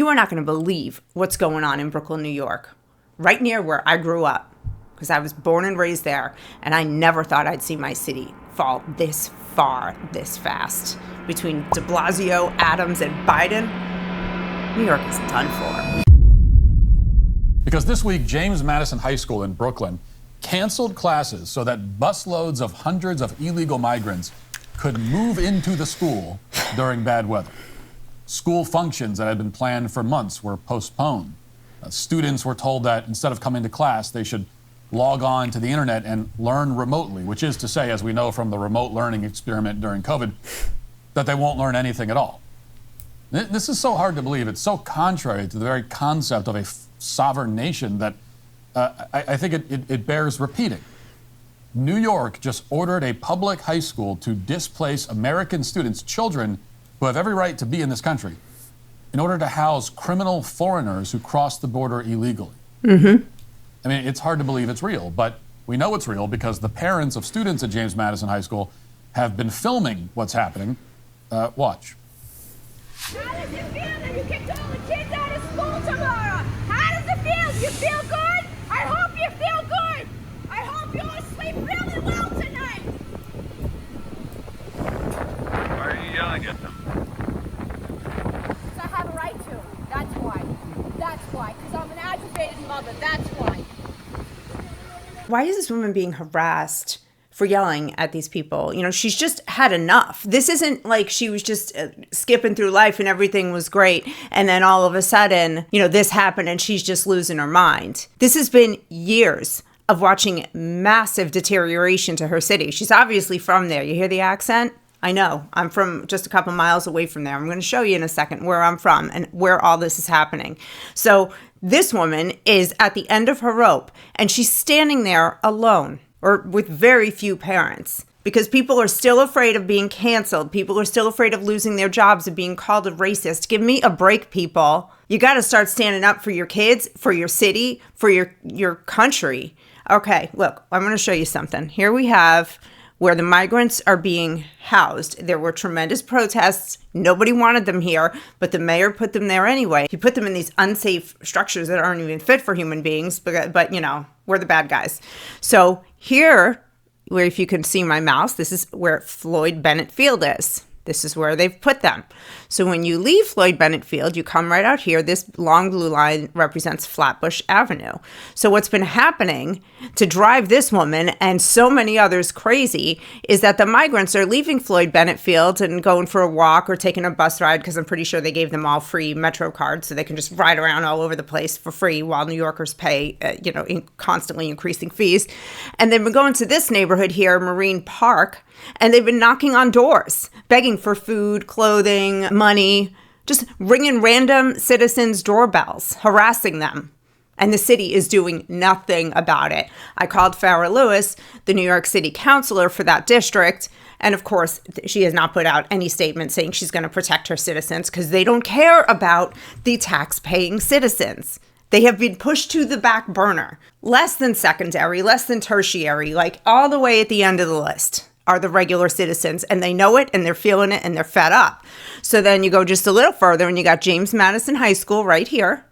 You are not going to believe what's going on in Brooklyn, New York, right near where I grew up, because I was born and raised there, and I never thought I'd see my city fall this far, this fast. Between de Blasio, Adams, and Biden, New York is done for. Because this week, James Madison High School in Brooklyn canceled classes so that busloads of hundreds of illegal migrants could move into the school during bad weather. School functions that had been planned for months were postponed. Students were told that instead of coming to class, they should log on to the internet and learn remotely, which is to say, as we know from the remote learning experiment during COVID, that they won't learn anything at all. This is so hard to believe. It's so contrary to the very concept of a sovereign nation that I think it bears repeating. New York just ordered a public high school to displace American students, children who have every right to be in this country, in order to house criminal foreigners who cross the border illegally. Mm-hmm. I mean, it's hard to believe it's real, but we know it's real because the parents of students at James Madison High School have been filming what's happening. Watch. How does it feel that you kicked all the kids out of school tomorrow? How does it feel? Do you feel good? I hope you feel good. I hope you'll sleep really well tonight. Why are you yelling at them? Because I have a right to. That's why. That's why. Because I'm an aggravated mother. That's why. Why is this woman being harassed for yelling at these people? You know, she's just had enough. This isn't like she was just skipping through life and everything was great, and then all of a sudden, you know, this happened and she's just losing her mind. This has been years of watching massive deterioration to her city. She's obviously from there. You hear the accent? I know. I'm from just a couple miles away from there. I'm going to show you in a second where I'm from and where all this is happening. So this woman is at the end of her rope, and she's standing there alone, or with very few parents, because people are still afraid of being canceled. People are still afraid of losing their jobs, of being called a racist. Give me a break, people. You got to start standing up for your kids, for your city, for your country. Okay, look, I'm going to show you something. Here we have where the migrants are being housed. There were tremendous protests. Nobody wanted them here, but the mayor put them there anyway. He put them in these unsafe structures that aren't even fit for human beings, but you know, we're the bad guys. So here, where if you can see my mouse, this is where Floyd Bennett Field is. This is where they've put them. So when you leave Floyd Bennett Field, you come right out here. This long blue line represents Flatbush Avenue. So what's been happening to drive this woman and so many others crazy is that the migrants are leaving Floyd Bennett Field and going for a walk or taking a bus ride, because I'm pretty sure they gave them all free Metro cards so they can just ride around all over the place for free while New Yorkers pay, constantly increasing fees. And they've been going to this neighborhood here, Marine Park, and they've been knocking on doors, begging for food, clothing, money, just ringing random citizens' doorbells, harassing them. And the city is doing nothing about it. I called Farrah Lewis, the New York City councilor for that district, and of course, she has not put out any statement saying she's going to protect her citizens, because they don't care about the tax-paying citizens. They have been pushed to the back burner. Less than secondary, less than tertiary, like all the way at the end of the list are the regular citizens, and they know it, and they're feeling it, and they're fed up. So then you go just a little further, and you got James Madison High School right here,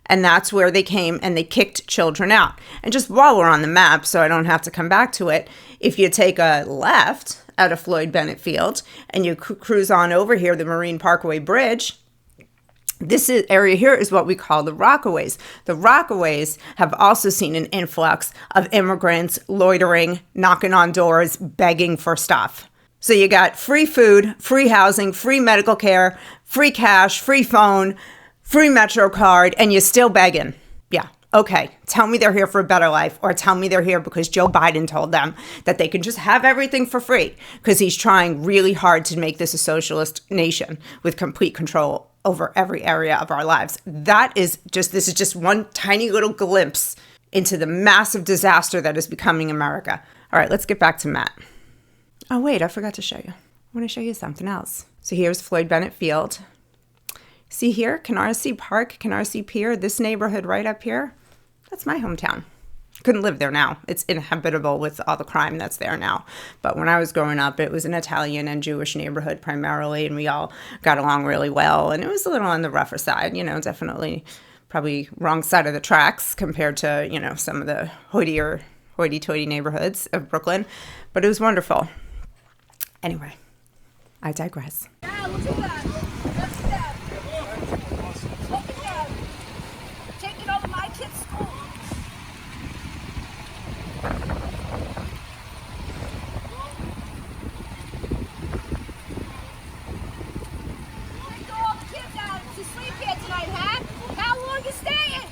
and that's where they came, and they kicked children out. And just while we're on the map, so I don't have to come back to it, if you take a left out of Floyd Bennett Field, and you cruise on over here, the Marine Parkway Bridge, area here is what we call the Rockaways. The Rockaways have also seen an influx of immigrants loitering, knocking on doors, begging for stuff. So you got free food, free housing, free medical care, free cash, free phone, free Metro card, and you're still begging. Yeah. Okay, tell me they're here for a better life, or tell me they're here because Joe Biden told them that they can just have everything for free, because he's trying really hard to make this a socialist nation with complete control over every area of our lives. This is just one tiny little glimpse into the massive disaster that is becoming America. All right, let's get back to Matt. Oh, wait, I forgot to show you. I want to show you something else. So here's Floyd Bennett Field. See here, Canarsie Park, Canarsie Pier, this neighborhood right up here, that's my hometown. Couldn't live there now. It's inhabitable with all the crime that's there now. But when I was growing up, it was an Italian and Jewish neighborhood primarily, and we all got along really well. And it was a little on the rougher side, definitely probably wrong side of the tracks compared to, some of the hoity-toity neighborhoods of Brooklyn. But it was wonderful. Anyway, I digress. Yeah, look at that. Look at that. Look at that. Taking over my kid's school. Take all the kids out to sleep here tonight, huh? How long you staying?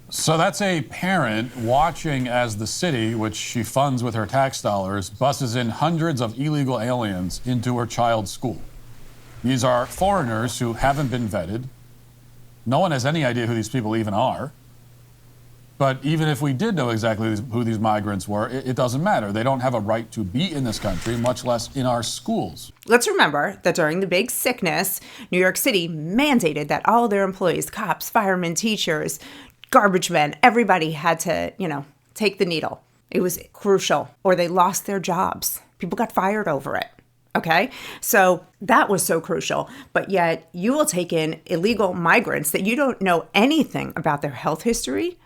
So that's a parent watching as the city, which she funds with her tax dollars, buses in hundreds of illegal aliens into her child's school. These are foreigners who haven't been vetted. No one has any idea who these people even are. But even if we did know exactly who these migrants were, it doesn't matter. They don't have a right to be in this country, much less in our schools. Let's remember that during the big sickness, New York City mandated that all their employees, cops, firemen, teachers, garbage men, everybody had to, take the needle. It was crucial, or they lost their jobs. People got fired over it. Okay, so that was so crucial. But yet you will take in illegal migrants that you don't know anything about their health history,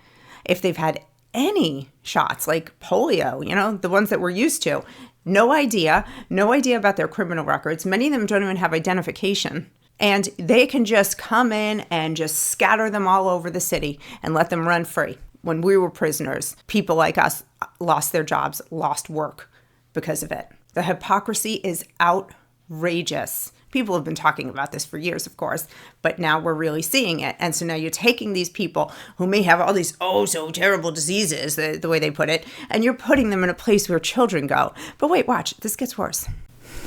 if they've had any shots like polio, the ones that we're used to. No idea about their criminal records. Many of them don't even have identification. And they can just come in and just scatter them all over the city and let them run free. When we were prisoners, people like us lost their jobs, lost work because of it. The hypocrisy is outrageous. People have been talking about this for years, of course, but now we're really seeing it. And so now you're taking these people who may have all these so terrible diseases, the way they put it, and you're putting them in a place where children go. But wait, watch, this gets worse.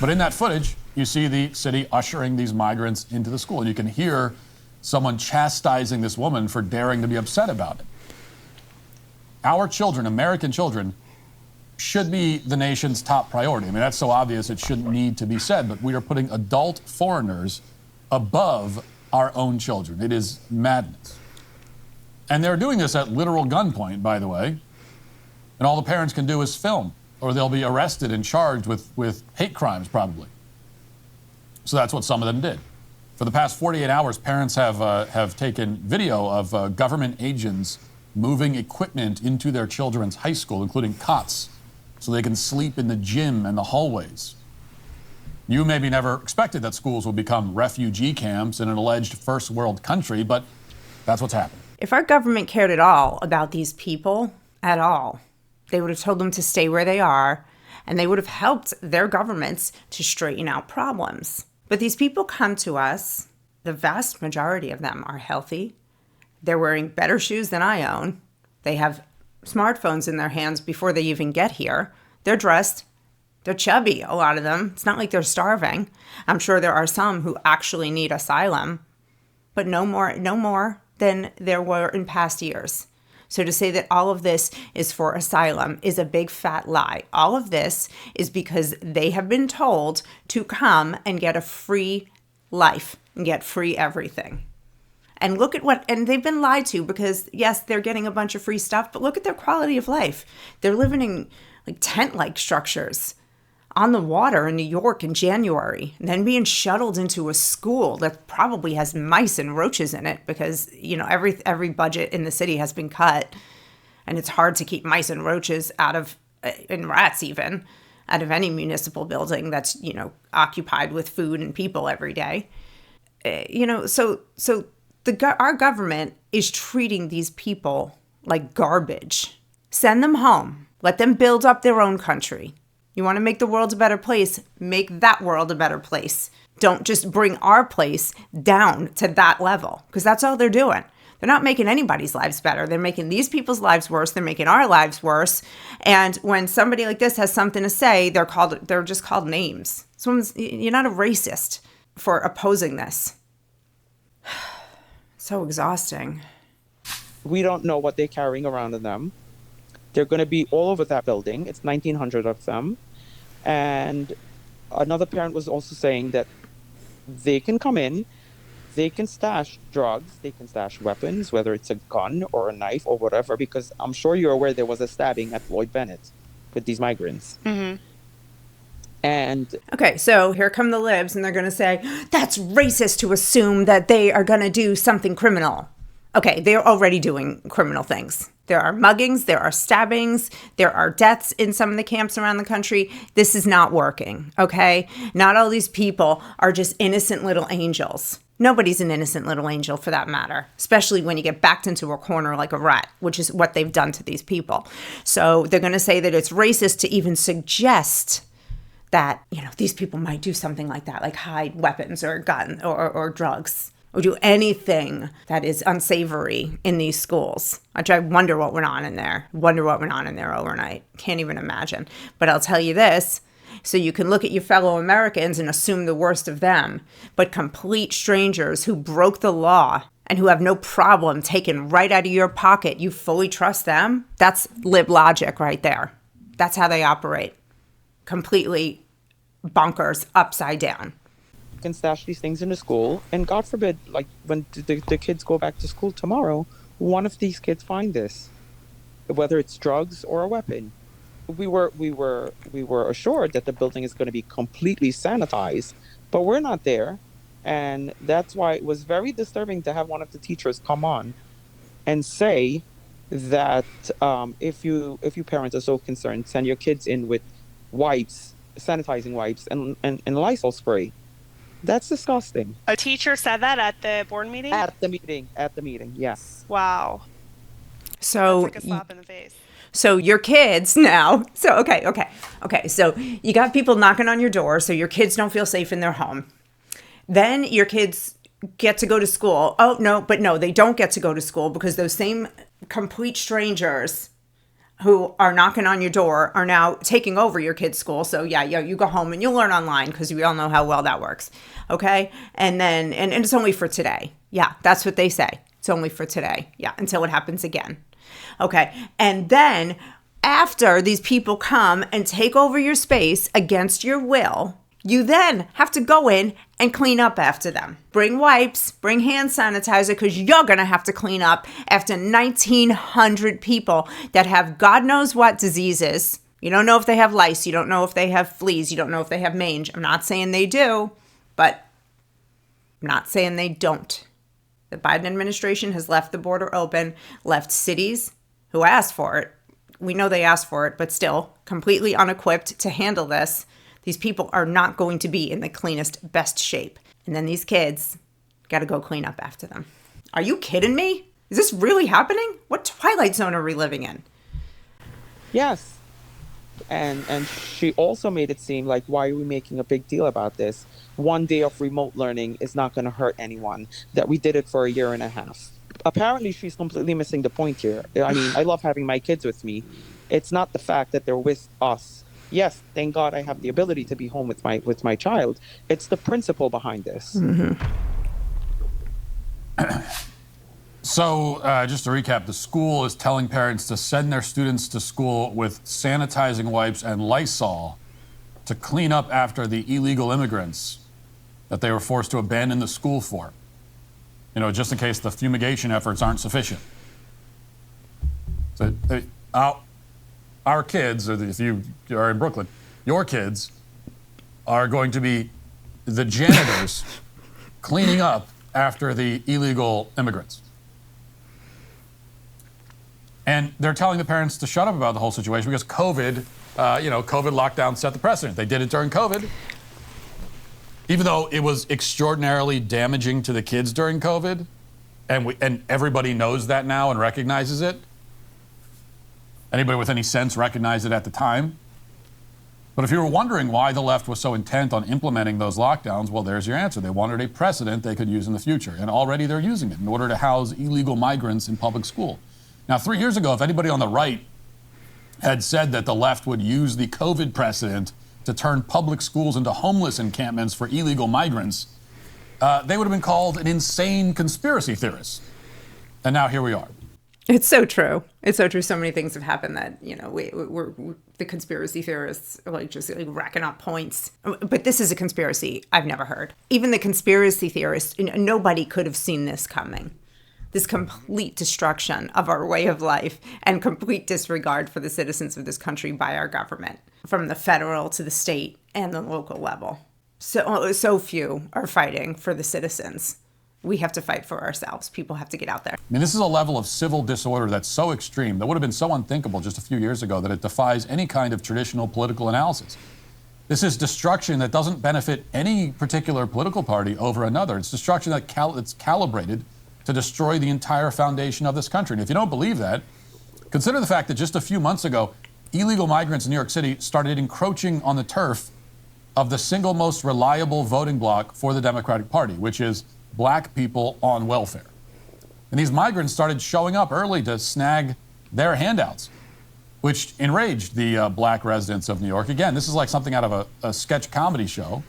But in that footage, you see the city ushering these migrants into the school. And you can hear someone chastising this woman for daring to be upset about it. Our children, American children, should be the nation's top priority. I mean, that's so obvious it shouldn't need to be said, but we are putting adult foreigners above our own children. It is madness. And they're doing this at literal gunpoint, by the way. And all the parents can do is film, or they'll be arrested and charged with hate crimes, probably. So that's what some of them did. For the past 48 hours, parents have taken video of government agents moving equipment into their children's high school, including cots, so they can sleep in the gym and the hallways. You maybe never expected that schools would become refugee camps in an alleged first world country, but that's what's happening. If our government cared at all about these people, at all, they would have told them to stay where they are, and they would have helped their governments to straighten out problems. But these people come to us, the vast majority of them are healthy. They're wearing better shoes than I own. They have smartphones in their hands before they even get here. They're dressed. They're chubby, a lot of them. It's not like they're starving. I'm sure there are some who actually need asylum, but no more than there were in past years. So to say that all of this is for asylum is a big fat lie. All of this is because they have been told to come and get a free life and get free everything. And look at and they've been lied to, because yes, they're getting a bunch of free stuff, but look at their quality of life. They're living in like tent-like structures on the water in New York in January, and then being shuttled into a school that probably has mice and roaches in it because, every budget in the city has been cut, and it's hard to keep mice and roaches and rats even, out of any municipal building that's, occupied with food and people every day. Our government is treating these people like garbage. Send them home. Let them build up their own country. You want to make the world a better place? Make that world a better place. Don't just bring our place down to that level, because that's all they're doing. They're not making anybody's lives better. They're making these people's lives worse. They're making our lives worse. And when somebody like this has something to say, they're just called names. You're not a racist for opposing this. So exhausting. We don't know what they're carrying around in them. They're going to be all over that building. It's 1,900 of them. And another parent was also saying that they can come in they can stash drugs, they can stash weapons, whether it's a gun or a knife or whatever, because I'm sure you're aware there was a stabbing at Floyd Bennett with these migrants. Mm-hmm. And Okay, so here come the libs, and they're going to say, that's racist to assume that they are going to do something criminal. Okay, they're already doing criminal things. There are muggings, there are stabbings, there are deaths in some of the camps around the country. This is not working, okay? Not all these people are just innocent little angels. Nobody's an innocent little angel for that matter, especially when you get backed into a corner like a rat, which is what they've done to these people. So they're going to say that it's racist to even suggest that, you know, these people might do something like that, like hide weapons or guns or drugs or do anything that is unsavory in these schools. I wonder what went on in there. Wonder what went on in there overnight. Can't even imagine. But I'll tell you this, so you can look at your fellow Americans and assume the worst of them, but complete strangers who broke the law and who have no problem taken right out of your pocket, you fully trust them? That's lib logic right there. That's how they operate. Completely bonkers, upside down. you can stash these things in the school, and God forbid, like when the kids go back to school tomorrow, one of these kids find this, whether it's drugs or a weapon. We were assured that the building is going to be completely sanitized, but we're not there, and that's why it was very disturbing to have one of the teachers come on and say that if you parents are so concerned, send your kids in with wipes, sanitizing wipes, and Lysol spray. That's disgusting. A teacher said that at the board meeting? At the meeting, yes. Wow. So That's like a slap in the face. So your kids now, so okay. So you got people knocking on your door so your kids don't feel safe in their home. Then your kids get to go to school. Oh, no, they don't get to go to school because those same complete strangers who are knocking on your door are now taking over your kid's school. So yeah, you go home and you'll learn online because we all know how well that works. Okay. And then, and it's only for today. Yeah. That's what they say. It's only for today. Yeah. Until it happens again. Okay. And then after these people come and take over your space against your will, you then have to go in and clean up after them. Bring wipes, bring hand sanitizer, because you're going to have to clean up after 1,900 people that have God knows what diseases. You don't know if they have lice. You don't know if they have fleas. You don't know if they have mange. I'm not saying they do, but I'm not saying they don't. The Biden administration has left the border open, left cities who asked for it. We know they asked for it, but still completely unequipped to handle this. These people are not going to be in the cleanest, best shape. And then these kids got to go clean up after them. Are you kidding me? Is this really happening? What Twilight Zone are we living in? Yes. And she also made it seem like, why are we making a big deal about this? 1 day of remote learning is not going to hurt anyone. That we did it for a year and a half. Apparently, she's completely missing the point here. I mean, I love having my kids with me. It's not the fact that they're with us. Yes, thank God I have the ability to be home with my child. It's the principle behind this. Mm-hmm. So, just to recap, the school is telling parents to send their students to school with sanitizing wipes and Lysol to clean up after the illegal immigrants that they were forced to abandon the school for. You know, just in case the fumigation efforts aren't sufficient. So, our kids, or if you are in Brooklyn, your kids are going to be the janitors cleaning up after the illegal immigrants. And they're telling the parents to shut up about the whole situation because COVID lockdown set the precedent. They did it during COVID. Even though it was extraordinarily damaging to the kids during COVID, and everybody knows that now and recognizes it. Anybody with any sense recognized it at the time. But if you were wondering why the left was so intent on implementing those lockdowns, well, there's your answer. They wanted a precedent they could use in the future. And already they're using it in order to house illegal migrants in public school. Now, 3 years ago, if anybody on the right had said that the left would use the COVID precedent to turn public schools into homeless encampments for illegal migrants, they would have been called an insane conspiracy theorist. And now here we are. It's so true. It's so true. So many things have happened that, we're the conspiracy theorists are just racking up points. But this is a conspiracy I've never heard. Even the conspiracy theorists, nobody could have seen this coming. This complete destruction of our way of life and complete disregard for the citizens of this country by our government, from the federal to the state and the local level. So few are fighting for the citizens. We have to fight for ourselves. People have to get out there. I mean, this is a level of civil disorder that's so extreme that would have been so unthinkable just a few years ago that it defies any kind of traditional political analysis. This is destruction that doesn't benefit any particular political party over another. It's destruction that's calibrated to destroy the entire foundation of this country. And if you don't believe that, consider the fact that just a few months ago, illegal migrants in New York City started encroaching on the turf of the single most reliable voting bloc for the Democratic Party, which is black people on welfare. And these migrants started showing up early to snag their handouts, which enraged the black residents of New York. Again, this is like something out of a sketch comedy show.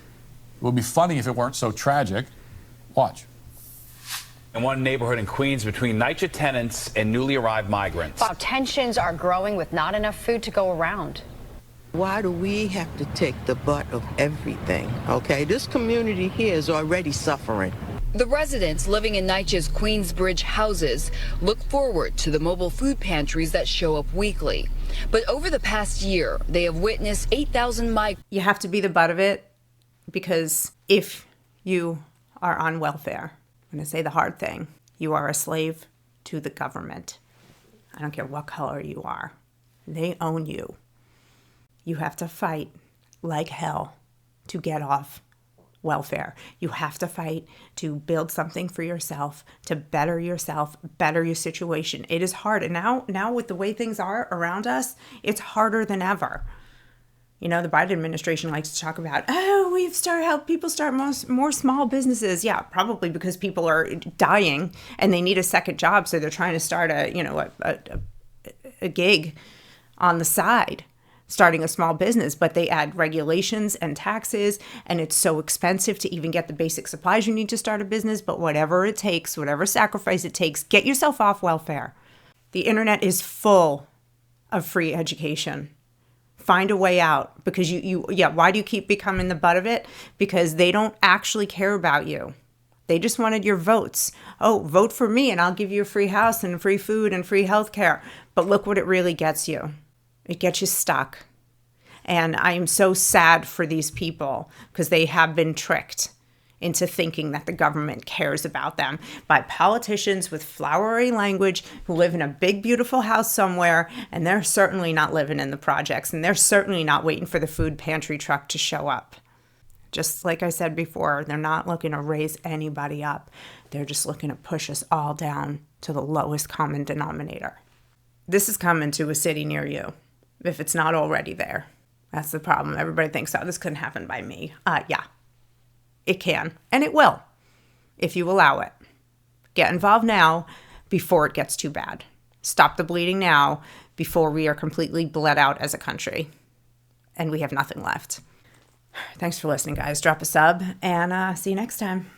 It would be funny if it weren't so tragic. Watch. In one neighborhood in Queens between NYCHA tenants and newly arrived migrants. Wow, tensions are growing with not enough food to go around. Why do we have to take the butt of everything? Okay, this community here is already suffering. The residents living in NYCHA's Queensbridge houses look forward to the mobile food pantries that show up weekly. But over the past year, they have witnessed 8,000 migrants. You have to be the butt of it, because if you are on welfare, I'm going to say the hard thing, you are a slave to the government. I don't care what color you are. They own you. You have to fight like hell to get off welfare. You have to fight to build something for yourself, to better yourself, better your situation. It is hard. And now with the way things are around us, it's harder than ever. The Biden administration likes to talk about, we've helped people start more small businesses. Yeah, probably because people are dying and they need a second job. So they're trying to start a gig on the side, starting a small business, but they add regulations and taxes, and it's so expensive to even get the basic supplies you need to start a business. But whatever it takes, whatever sacrifice it takes, get yourself off welfare. The internet is full of free education. Find a way out, because why do you keep becoming the butt of it? Because they don't actually care about you. They just wanted your votes. Oh, vote for me and I'll give you a free house and free food and free health care. But look what it really gets you. It gets you stuck. And I am so sad for these people, because they have been tricked into thinking that the government cares about them by politicians with flowery language who live in a big, beautiful house somewhere, and they're certainly not living in the projects, and they're certainly not waiting for the food pantry truck to show up. Just like I said before, they're not looking to raise anybody up. They're just looking to push us all down to the lowest common denominator. This is coming to a city near you, if it's not already there. That's the problem. Everybody thinks, this couldn't happen by me. Yeah, it can, and it will, if you allow it. Get involved now before it gets too bad. Stop the bleeding now before we are completely bled out as a country and we have nothing left. Thanks for listening, guys. Drop a sub, and see you next time.